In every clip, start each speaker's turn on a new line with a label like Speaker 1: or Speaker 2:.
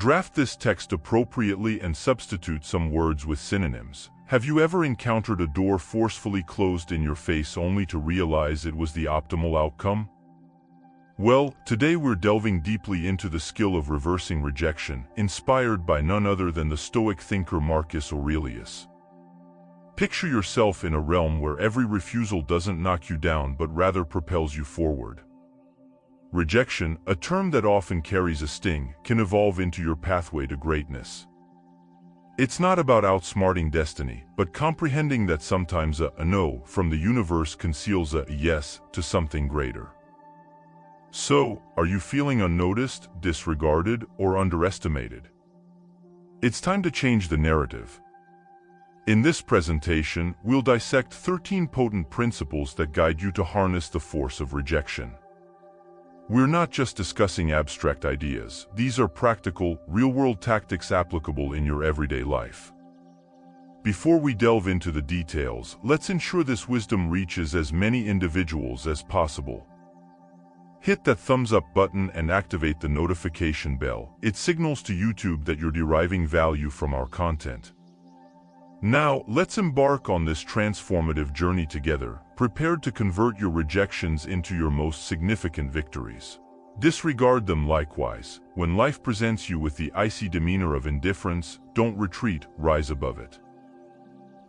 Speaker 1: Draft this text appropriately and substitute some words with synonyms. Have you ever encountered a door forcefully closed in your face only to realize it was the optimal outcome? Well, today we're delving deeply into the skill of reversing rejection, inspired by none other than the Stoic thinker Marcus Aurelius. Picture yourself in a realm where every refusal doesn't knock you down but rather propels you forward. Rejection, a term that often carries a sting, can evolve into your pathway to greatness. It's not about outsmarting destiny, but comprehending that sometimes a no from the universe conceals a yes to something greater. So, are you feeling unnoticed, disregarded, or underestimated? It's time to change the narrative. In this presentation, we'll dissect 13 potent principles that guide you to harness the force of rejection. We're not just discussing abstract ideas. These are practical, real-world tactics applicable in your everyday life. Before we delve into the details, let's ensure this wisdom reaches as many individuals as possible. Hit that thumbs up button and activate the notification bell. It signals to YouTube that you're deriving value from our content. Now, let's embark on this transformative journey together, prepared to convert your rejections into your most significant victories. Disregard them likewise. When life presents you with the icy demeanor of indifference, don't retreat, rise above it.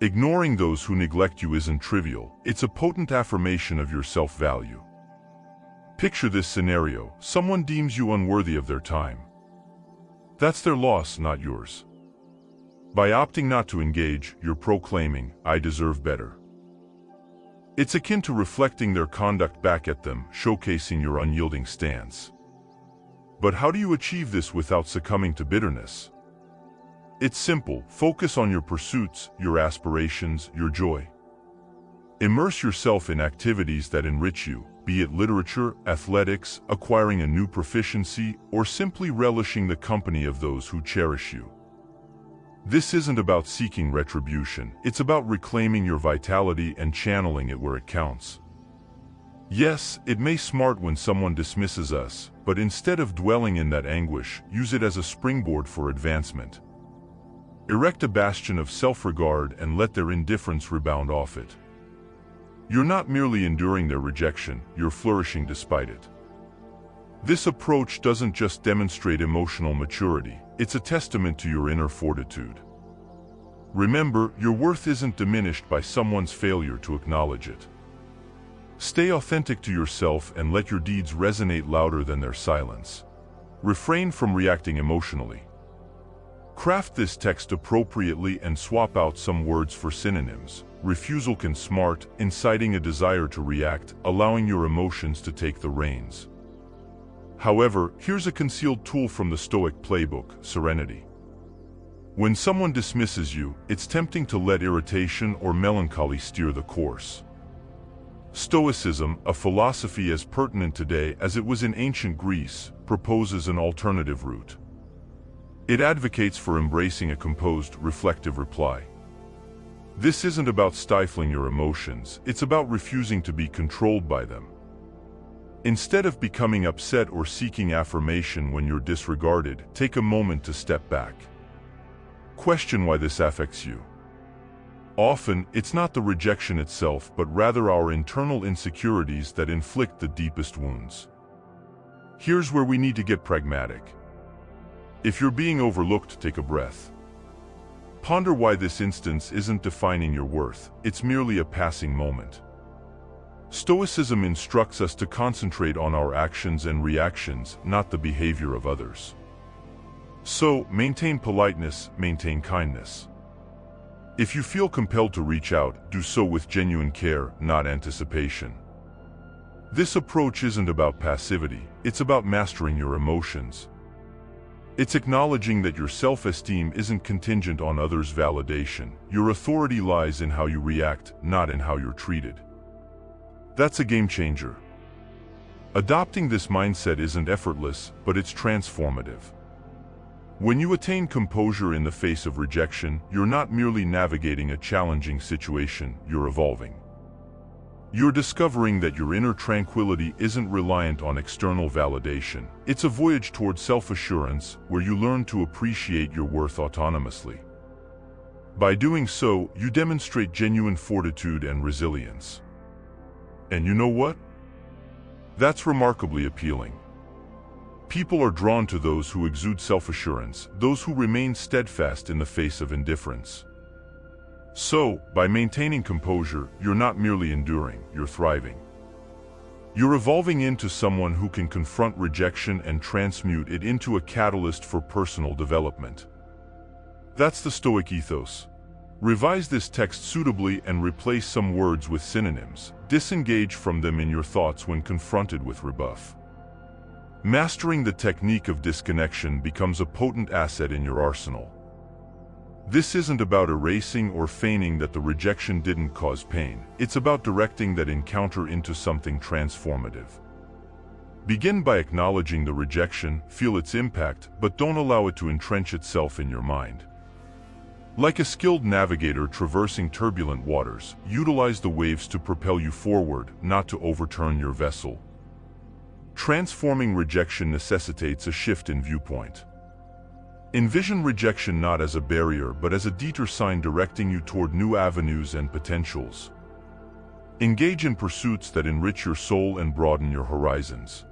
Speaker 1: Ignoring those who neglect you isn't trivial. It's a potent affirmation of your self-value. Picture this scenario. Someone deems you unworthy of their time. That's their loss, not yours. By opting not to engage, you're proclaiming, "I deserve better." It's akin to reflecting their conduct back at them, showcasing your unyielding stance. But how do you achieve this without succumbing to bitterness? It's simple. Focus on your pursuits, your aspirations, your joy. Immerse yourself in activities that enrich you, be it literature, athletics, acquiring a new proficiency, or simply relishing the company of those who cherish you. This isn't about seeking retribution. It's about reclaiming your vitality and channeling it where it counts. Yes, it may smart when someone dismisses us, but instead of dwelling in that anguish, use it as a springboard for advancement. Erect a bastion of self-regard and let their indifference rebound off it. You're not merely enduring their rejection, you're flourishing despite it. This approach doesn't just demonstrate emotional maturity, it's a testament to your inner fortitude. Remember, your worth isn't diminished by someone's failure to acknowledge it. Stay authentic to yourself and let your deeds resonate louder than their silence. Refrain from reacting emotionally. Craft this text appropriately and swap out some words for synonyms. Refusal can smart, inciting a desire to react, allowing your emotions to take the reins. However, here's a concealed tool from the Stoic playbook, serenity. When someone dismisses you, it's tempting to let irritation or melancholy steer the course. Stoicism, a philosophy as pertinent today as it was in ancient Greece, proposes an alternative route. It advocates for embracing a composed, reflective reply. This isn't about stifling your emotions, it's about refusing to be controlled by them. Instead of becoming upset or seeking affirmation when you're disregarded, take a moment to step back. Question why this affects you. Often, it's not the rejection itself, but rather our internal insecurities that inflict the deepest wounds. Here's where we need to get pragmatic. If you're being overlooked, take a breath. Ponder why this instance isn't defining your worth, it's merely a passing moment. Stoicism instructs us to concentrate on our actions and reactions, not the behavior of others. So, maintain politeness, maintain kindness. If you feel compelled to reach out, do so with genuine care, not anticipation. This approach isn't about passivity, it's about mastering your emotions. It's acknowledging that your self-esteem isn't contingent on others' validation. Your authority lies in how you react, not in how you're treated. That's a game changer. Adopting this mindset isn't effortless, but it's transformative. When you attain composure in the face of rejection, you're not merely navigating a challenging situation, you're evolving. You're discovering that your inner tranquility isn't reliant on external validation. It's a voyage toward self-assurance where you learn to appreciate your worth autonomously. By doing so, you demonstrate genuine fortitude and resilience. And you know what? That's remarkably appealing. People are drawn to those who exude self-assurance, those who remain steadfast in the face of indifference. So, by maintaining composure, you're not merely enduring, you're thriving. You're evolving into someone who can confront rejection and transmute it into a catalyst for personal development. That's the Stoic ethos. Revise this text suitably and replace some words with synonyms. Disengage from them in your thoughts when confronted with rebuff. Mastering the technique of disconnection becomes a potent asset in your arsenal. This isn't about erasing or feigning that the rejection didn't cause pain. It's about directing that encounter into something transformative. Begin by acknowledging the rejection, feel its impact, but don't allow it to entrench itself in your mind. Like a skilled navigator traversing turbulent waters, utilize the waves to propel you forward, not to overturn your vessel. Transforming rejection necessitates a shift in viewpoint. Envision rejection not as a barrier but as a detour sign directing you toward new avenues and potentials. Engage in pursuits that enrich your soul and broaden your horizons.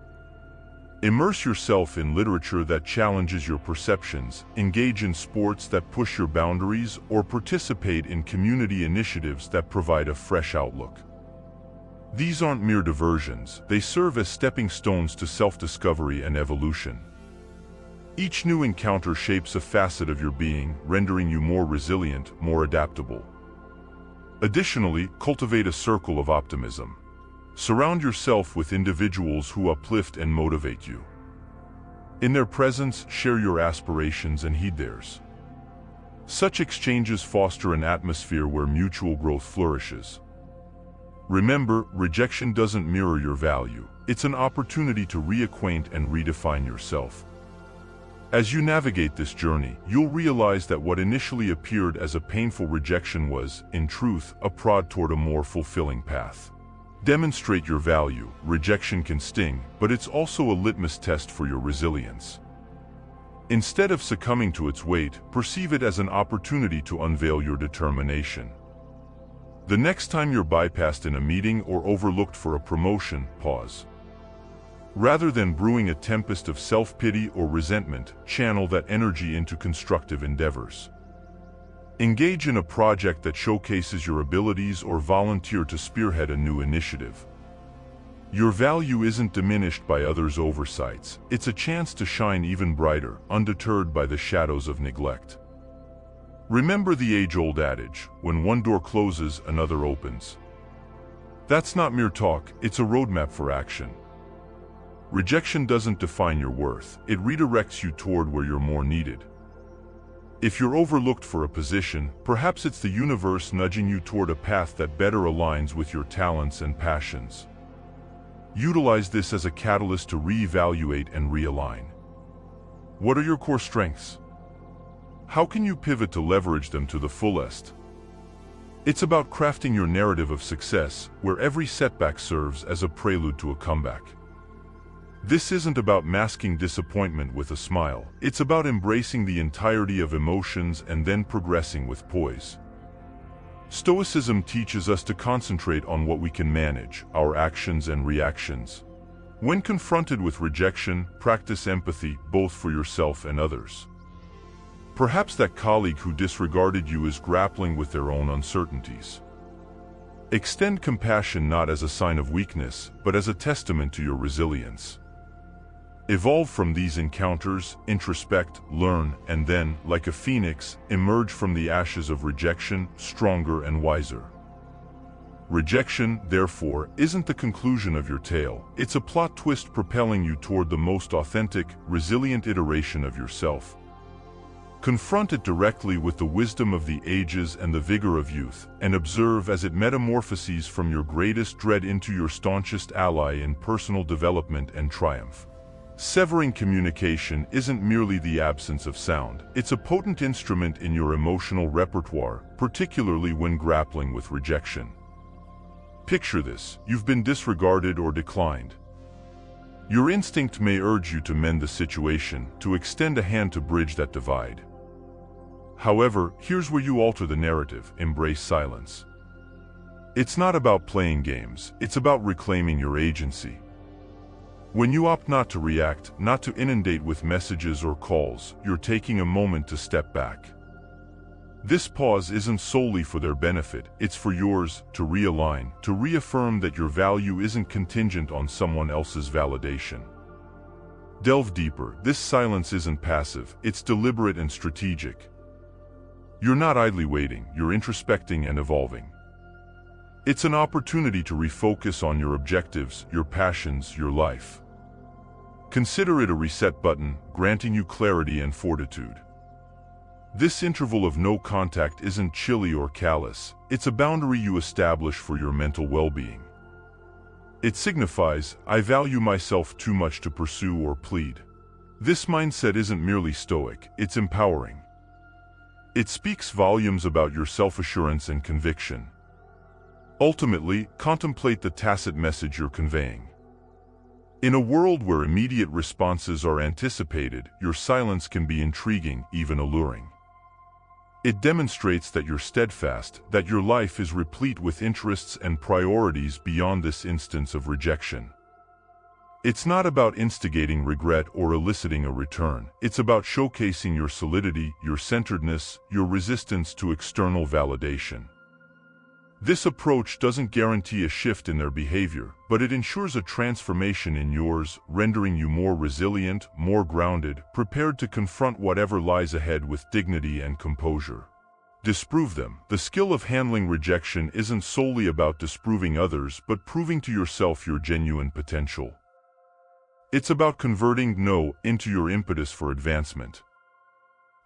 Speaker 1: Immerse yourself in literature that challenges your perceptions, engage in sports that push your boundaries, or participate in community initiatives that provide a fresh outlook. These aren't mere diversions, they serve as stepping stones to self-discovery and evolution. Each new encounter shapes a facet of your being, rendering you more resilient, more adaptable. Additionally, cultivate a circle of optimism. Surround yourself with individuals who uplift and motivate you. In their presence, share your aspirations and heed theirs. Such exchanges foster an atmosphere where mutual growth flourishes. Remember, rejection doesn't mirror your value. It's an opportunity to reacquaint and redefine yourself. As you navigate this journey, you'll realize that what initially appeared as a painful rejection was, in truth, a prod toward a more fulfilling path. Demonstrate your value. Rejection can sting, but it's also a litmus test for your resilience. Instead of succumbing to its weight, perceive it as an opportunity to unveil your determination. The next time you're bypassed in a meeting or overlooked for a promotion, pause. Rather than brewing a tempest of self-pity or resentment, channel that energy into constructive endeavors. Engage in a project that showcases your abilities or volunteer to spearhead a new initiative. Your value isn't diminished by others' oversights. It's a chance to shine even brighter, undeterred by the shadows of neglect. Remember the age-old adage, when one door closes, another opens. That's not mere talk, it's a roadmap for action. Rejection doesn't define your worth, it redirects you toward where you're more needed. If you're overlooked for a position, perhaps it's the universe nudging you toward a path that better aligns with your talents and passions. Utilize this as a catalyst to reevaluate and realign. What are your core strengths? How can you pivot to leverage them to the fullest? It's about crafting your narrative of success, where every setback serves as a prelude to a comeback. This isn't about masking disappointment with a smile. It's about embracing the entirety of emotions and then progressing with poise. Stoicism teaches us to concentrate on what we can manage, our actions and reactions. When confronted with rejection, practice empathy, both for yourself and others. Perhaps that colleague who disregarded you is grappling with their own uncertainties. Extend compassion not as a sign of weakness, but as a testament to your resilience. Evolve from these encounters, introspect, learn, and then, like a phoenix, emerge from the ashes of rejection, stronger and wiser. Rejection, therefore, isn't the conclusion of your tale. It's a plot twist propelling you toward the most authentic, resilient iteration of yourself. Confront it directly with the wisdom of the ages and the vigor of youth, and observe as it metamorphoses from your greatest dread into your staunchest ally in personal development and triumph. Severing communication isn't merely the absence of sound, it's a potent instrument in your emotional repertoire, particularly when grappling with rejection. Picture this: you've been disregarded or declined. Your instinct may urge you to mend the situation, to extend a hand to bridge that divide. However, here's where you alter the narrative: embrace silence. It's not about playing games, it's about reclaiming your agency. When you opt not to react, not to inundate with messages or calls, you're taking a moment to step back. This pause isn't solely for their benefit, it's for yours, to realign, to reaffirm that your value isn't contingent on someone else's validation. Delve deeper: this silence isn't passive, it's deliberate and strategic. You're not idly waiting, you're introspecting and evolving. It's an opportunity to refocus on your objectives, your passions, your life. Consider it a reset button, granting you clarity and fortitude. This interval of no contact isn't chilly or callous, it's a boundary you establish for your mental well-being. It signifies, I value myself too much to pursue or plead. This mindset isn't merely stoic, it's empowering. It speaks volumes about your self-assurance and conviction. Ultimately, contemplate the tacit message you're conveying. In a world where immediate responses are anticipated, your silence can be intriguing, even alluring. It demonstrates that you're steadfast, that your life is replete with interests and priorities beyond this instance of rejection. It's not about instigating regret or eliciting a return. It's about showcasing your solidity, your centeredness, your resistance to external validation. This approach doesn't guarantee a shift in their behavior, but it ensures a transformation in yours, rendering you more resilient, more grounded, prepared to confront whatever lies ahead with dignity and composure. Disprove them. The skill of handling rejection isn't solely about disproving others, but proving to yourself your genuine potential. It's about converting no into your impetus for advancement.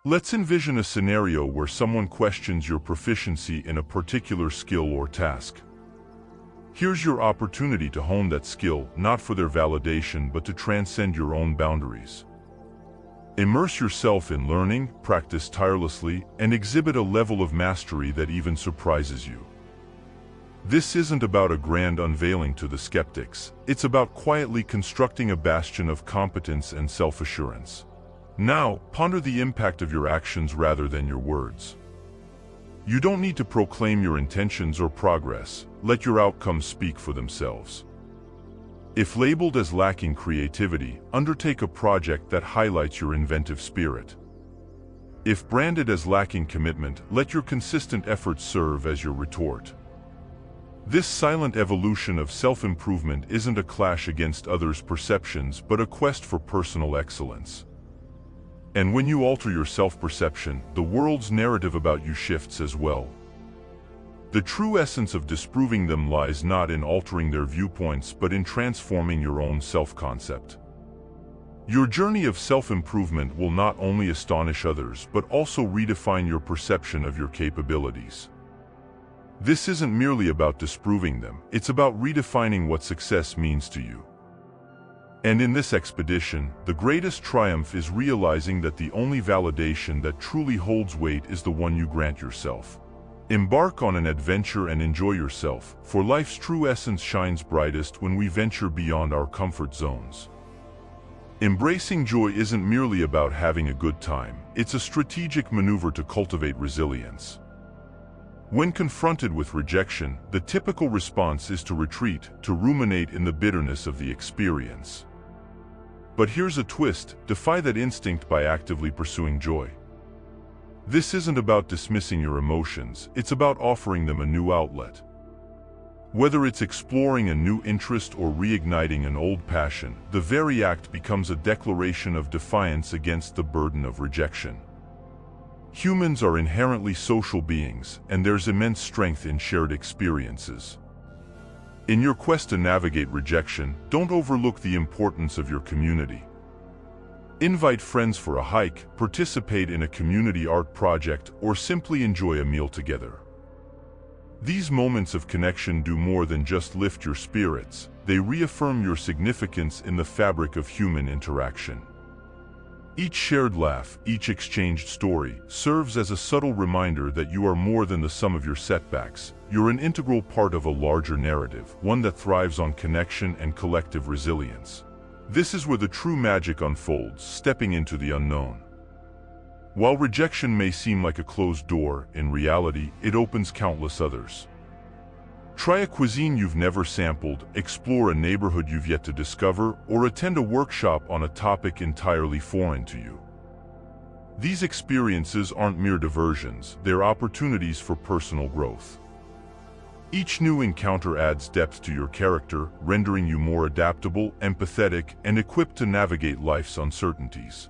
Speaker 1: Let's envision a scenario where someone questions your proficiency in a particular skill or task. Here's your opportunity to hone that skill, not for their validation but to transcend your own boundaries. Immerse yourself in learning, practice tirelessly, and exhibit a level of mastery that even surprises you. This isn't about a grand unveiling to the skeptics, it's about quietly constructing a bastion of competence and self-assurance. Now, ponder the impact of your actions rather than your words. You don't need to proclaim your intentions or progress, let your outcomes speak for themselves. If labeled as lacking creativity, undertake a project that highlights your inventive spirit. If branded as lacking commitment, let your consistent efforts serve as your retort. This silent evolution of self-improvement isn't a clash against others' perceptions but a quest for personal excellence. And when you alter your self-perception, the world's narrative about you shifts as well. The true essence of disproving them lies not in altering their viewpoints but in transforming your own self-concept. Your journey of self-improvement will not only astonish others but also redefine your perception of your capabilities. This isn't merely about disproving them, it's about redefining what success means to you. And in this expedition, the greatest triumph is realizing that the only validation that truly holds weight is the one you grant yourself. Embark on an adventure and enjoy yourself, for life's true essence shines brightest when we venture beyond our comfort zones. Embracing joy isn't merely about having a good time, it's a strategic maneuver to cultivate resilience. When confronted with rejection, the typical response is to retreat, to ruminate in the bitterness of the experience. But here's a twist: defy that instinct by actively pursuing joy. This isn't about dismissing your emotions, it's about offering them a new outlet. Whether it's exploring a new interest or reigniting an old passion, the very act becomes a declaration of defiance against the burden of rejection. Humans are inherently social beings, and there's immense strength in shared experiences. In your quest to navigate rejection, don't overlook the importance of your community. Invite friends for a hike, participate in a community art project, or simply enjoy a meal together. These moments of connection do more than just lift your spirits, they reaffirm your significance in the fabric of human interaction. Each shared laugh, each exchanged story, serves as a subtle reminder that you are more than the sum of your setbacks. You're an integral part of a larger narrative, one that thrives on connection and collective resilience. This is where the true magic unfolds, stepping into the unknown. While rejection may seem like a closed door, in reality, it opens countless others. Try a cuisine you've never sampled, explore a neighborhood you've yet to discover, or attend a workshop on a topic entirely foreign to you. These experiences aren't mere diversions, they're opportunities for personal growth. Each new encounter adds depth to your character, rendering you more adaptable, empathetic, and equipped to navigate life's uncertainties.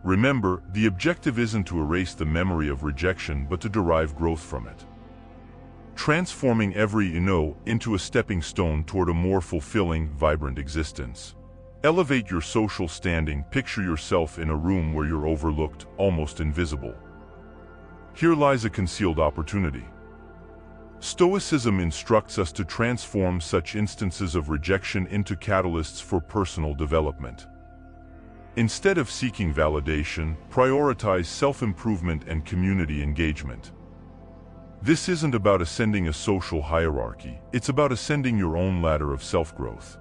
Speaker 1: Remember, the objective isn't to erase the memory of rejection but to derive growth from it. Transforming every into a stepping stone toward a more fulfilling, vibrant existence. Elevate your social standing, picture yourself in a room where you're overlooked, almost invisible. Here lies a concealed opportunity. Stoicism instructs us to transform such instances of rejection into catalysts for personal development. Instead of seeking validation, prioritize self-improvement and community engagement. This isn't about ascending a social hierarchy, it's about ascending your own ladder of self-growth.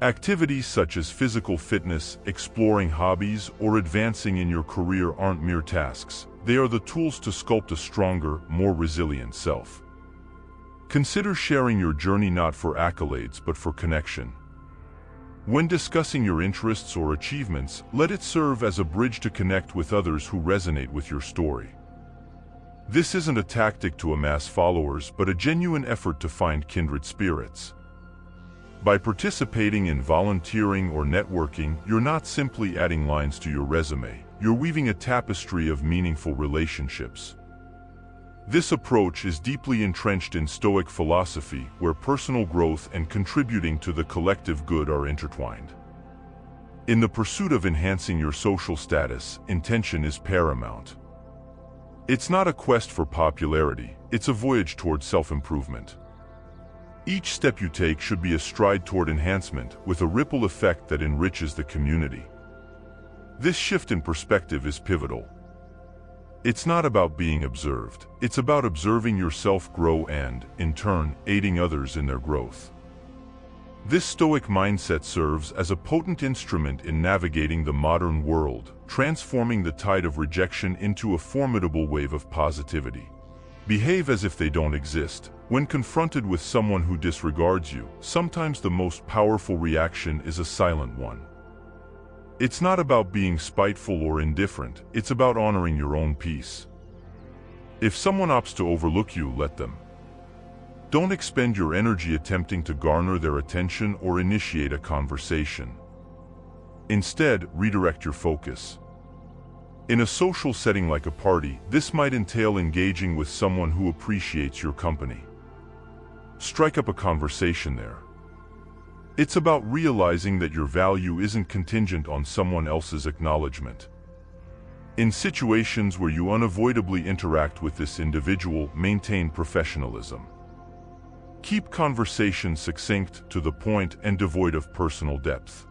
Speaker 1: Activities such as physical fitness, exploring hobbies, or advancing in your career aren't mere tasks. They are the tools to sculpt a stronger, more resilient self. Consider sharing your journey not for accolades but for connection. When discussing your interests or achievements, let it serve as a bridge to connect with others who resonate with your story. This isn't a tactic to amass followers, but a genuine effort to find kindred spirits. By participating in volunteering or networking, you're not simply adding lines to your resume, you're weaving a tapestry of meaningful relationships. This approach is deeply entrenched in Stoic philosophy, where personal growth and contributing to the collective good are intertwined. In the pursuit of enhancing your social status, intention is paramount. It's not a quest for popularity, it's a voyage toward self-improvement. Each step you take should be a stride toward enhancement, with a ripple effect that enriches the community. This shift in perspective is pivotal. It's not about being observed, it's about observing yourself grow and, in turn, aiding others in their growth. This Stoic mindset serves as a potent instrument in navigating the modern world, transforming the tide of rejection into a formidable wave of positivity. Behave as if they don't exist. When confronted with someone who disregards you, sometimes the most powerful reaction is a silent one. It's not about being spiteful or indifferent, it's about honoring your own peace. If someone opts to overlook you, let them. Don't expend your energy attempting to garner their attention or initiate a conversation. Instead, redirect your focus. In a social setting like a party, this might entail engaging with someone who appreciates your company. Strike up a conversation there. It's about realizing that your value isn't contingent on someone else's acknowledgement. In situations where you unavoidably interact with this individual, maintain professionalism. Keep conversations succinct, to the point, and devoid of personal depth.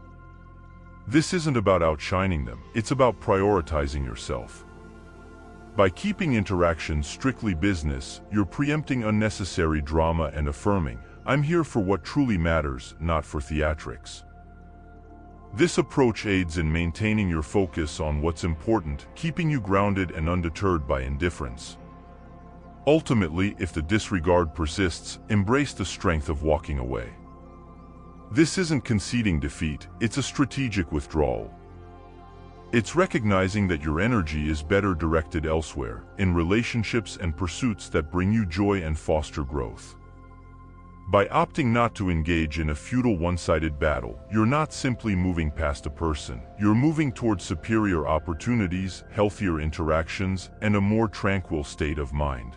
Speaker 1: This isn't about outshining them, it's about prioritizing yourself. By keeping interactions strictly business, you're preempting unnecessary drama and affirming, "I'm here for what truly matters, not for theatrics." This approach aids in maintaining your focus on what's important, keeping you grounded and undeterred by indifference. Ultimately, if the disregard persists, embrace the strength of walking away. This isn't conceding defeat, it's a strategic withdrawal. It's recognizing that your energy is better directed elsewhere, in relationships and pursuits that bring you joy and foster growth. By opting not to engage in a futile one-sided battle, you're not simply moving past a person, you're moving toward superior opportunities, healthier interactions, and a more tranquil state of mind.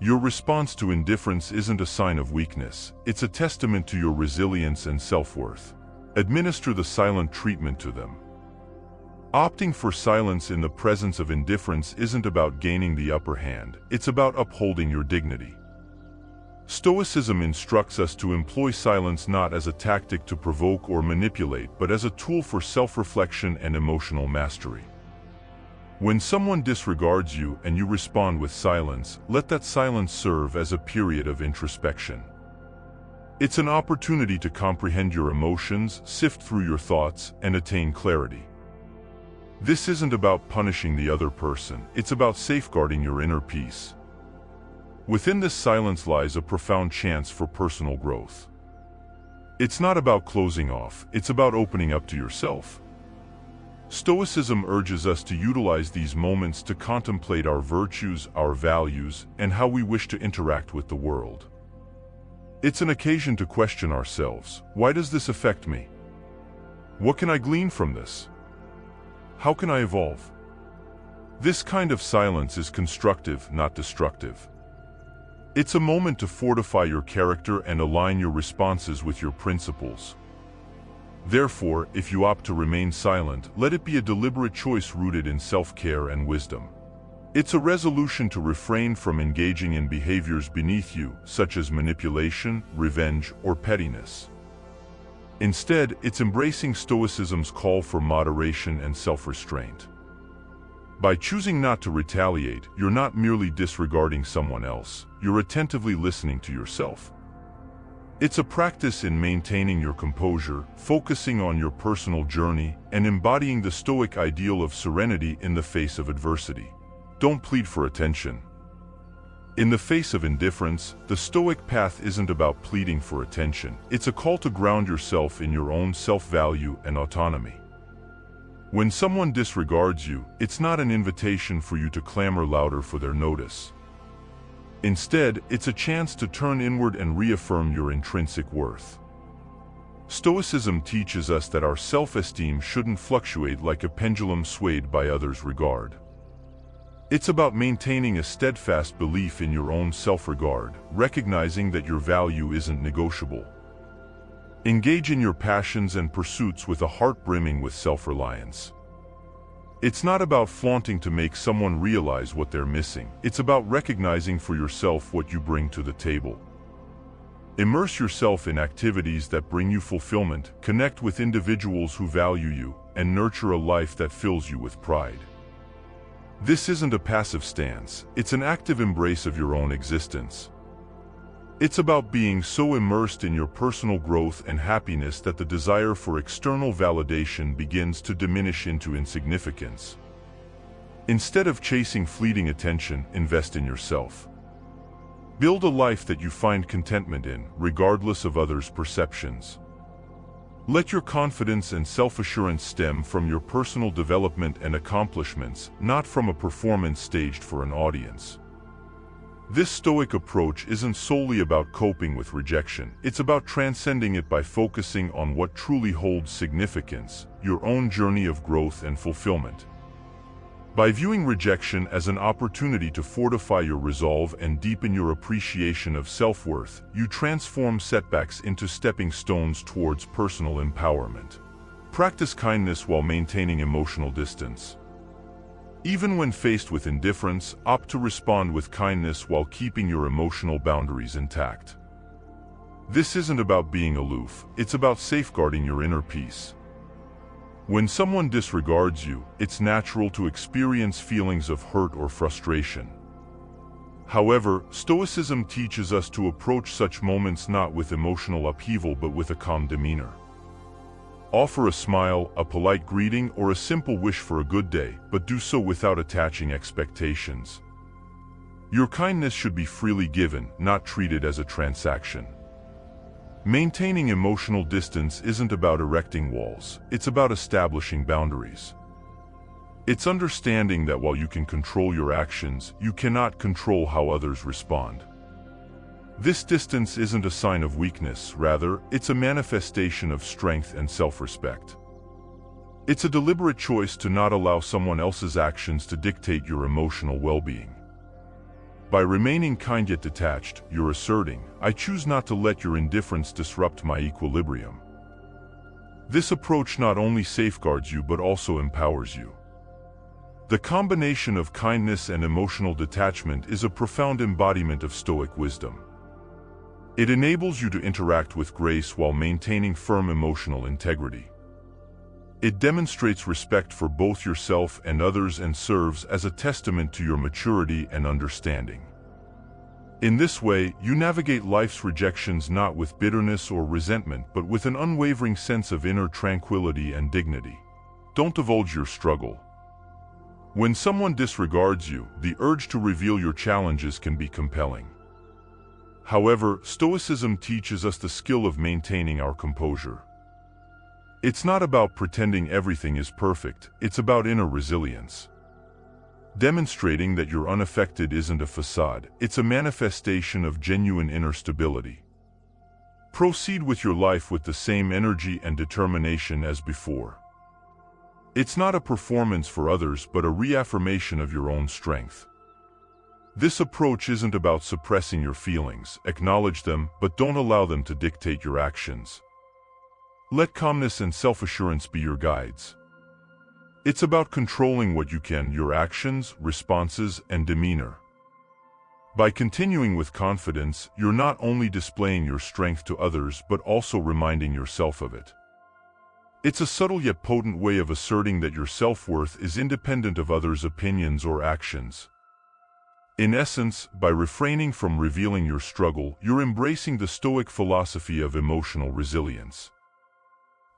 Speaker 1: Your response to indifference isn't a sign of weakness, it's a testament to your resilience and self-worth. Administer the silent treatment to them. Opting for silence in the presence of indifference isn't about gaining the upper hand, it's about upholding your dignity. Stoicism instructs us to employ silence not as a tactic to provoke or manipulate, but as a tool for self-reflection and emotional mastery. When someone disregards you and you respond with silence, let that silence serve as a period of introspection. It's an opportunity to comprehend your emotions, sift through your thoughts, and attain clarity. This isn't about punishing the other person, it's about safeguarding your inner peace. Within this silence lies a profound chance for personal growth. It's not about closing off, it's about opening up to yourself. Stoicism urges us to utilize these moments to contemplate our virtues, our values, and how we wish to interact with the world. It's an occasion to question ourselves. Why does this affect me? What can I glean from this? How can I evolve? This kind of silence is constructive, not destructive. It's a moment to fortify your character and align your responses with your principles. Therefore, if you opt to remain silent, let it be a deliberate choice rooted in self-care and wisdom. It's a resolution to refrain from engaging in behaviors beneath you, such as manipulation, revenge, or pettiness. Instead, it's embracing Stoicism's call for moderation and self-restraint. By choosing not to retaliate, you're not merely disregarding someone else, you're attentively listening to yourself. It's a practice in maintaining your composure, focusing on your personal journey, and embodying the Stoic ideal of serenity in the face of adversity. Don't plead for attention. In the face of indifference, the Stoic path isn't about pleading for attention. It's a call to ground yourself in your own self-value and autonomy. When someone disregards you, it's not an invitation for you to clamor louder for their notice. Instead, it's a chance to turn inward and reaffirm your intrinsic worth. Stoicism teaches us that our self-esteem shouldn't fluctuate like a pendulum swayed by others' regard. It's about maintaining a steadfast belief in your own self-regard, recognizing that your value isn't negotiable. Engage in your passions and pursuits with a heart brimming with self-reliance. It's not about flaunting to make someone realize what they're missing. It's about recognizing for yourself what you bring to the table. Immerse yourself in activities that bring you fulfillment, connect with individuals who value you, and nurture a life that fills you with pride. This isn't a passive stance, it's an active embrace of your own existence. It's about being so immersed in your personal growth and happiness that the desire for external validation begins to diminish into insignificance. Instead of chasing fleeting attention, invest in yourself. Build a life that you find contentment in, regardless of others' perceptions. Let your confidence and self-assurance stem from your personal development and accomplishments, not from a performance staged for an audience. This Stoic approach isn't solely about coping with rejection, it's about transcending it by focusing on what truly holds significance, your own journey of growth and fulfillment. By viewing rejection as an opportunity to fortify your resolve and deepen your appreciation of self-worth, you transform setbacks into stepping stones towards personal empowerment. Practice kindness while maintaining emotional distance. Even when faced with indifference, opt to respond with kindness while keeping your emotional boundaries intact. This isn't about being aloof, it's about safeguarding your inner peace. When someone disregards you, it's natural to experience feelings of hurt or frustration. However, Stoicism teaches us to approach such moments not with emotional upheaval but with a calm demeanor. Offer a smile, a polite greeting, or a simple wish for a good day, but do so without attaching expectations. Your kindness should be freely given, not treated as a transaction. Maintaining emotional distance isn't about erecting walls, it's about establishing boundaries. It's understanding that while you can control your actions, you cannot control how others respond. This distance isn't a sign of weakness, rather, it's a manifestation of strength and self-respect. It's a deliberate choice to not allow someone else's actions to dictate your emotional well-being. By remaining kind yet detached, you're asserting, I choose not to let your indifference disrupt my equilibrium. This approach not only safeguards you but also empowers you. The combination of kindness and emotional detachment is a profound embodiment of Stoic wisdom. It enables you to interact with grace while maintaining firm emotional integrity. It demonstrates respect for both yourself and others and serves as a testament to your maturity and understanding. In this way, you navigate life's rejections not with bitterness or resentment but with an unwavering sense of inner tranquility and dignity. Don't divulge your struggle. When someone disregards you, the urge to reveal your challenges can be compelling. However, Stoicism teaches us the skill of maintaining our composure. It's not about pretending everything is perfect, it's about inner resilience. Demonstrating that you're unaffected isn't a facade, it's a manifestation of genuine inner stability. Proceed with your life with the same energy and determination as before. It's not a performance for others but a reaffirmation of your own strength. This approach isn't about suppressing your feelings, acknowledge them, but don't allow them to dictate your actions. Let calmness and self-assurance be your guides. It's about controlling what you can, your actions, responses, and demeanor. By continuing with confidence, you're not only displaying your strength to others but also reminding yourself of it. It's a subtle yet potent way of asserting that your self-worth is independent of others' opinions or actions. In essence, by refraining from revealing your struggle, you're embracing the Stoic philosophy of emotional resilience.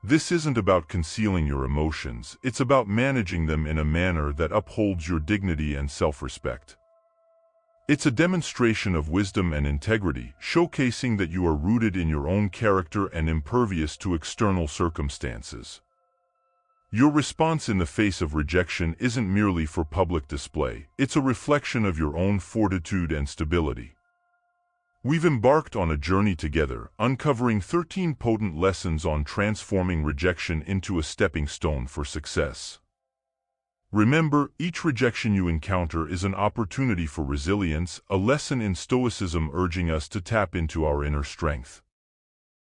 Speaker 1: This isn't about concealing your emotions, it's about managing them in a manner that upholds your dignity and self-respect. It's a demonstration of wisdom and integrity, showcasing that you are rooted in your own character and impervious to external circumstances. Your response in the face of rejection isn't merely for public display, it's a reflection of your own fortitude and stability. We've embarked on a journey together, uncovering 13 potent lessons on transforming rejection into a stepping stone for success. Remember, each rejection you encounter is an opportunity for resilience, a lesson in Stoicism urging us to tap into our inner strength.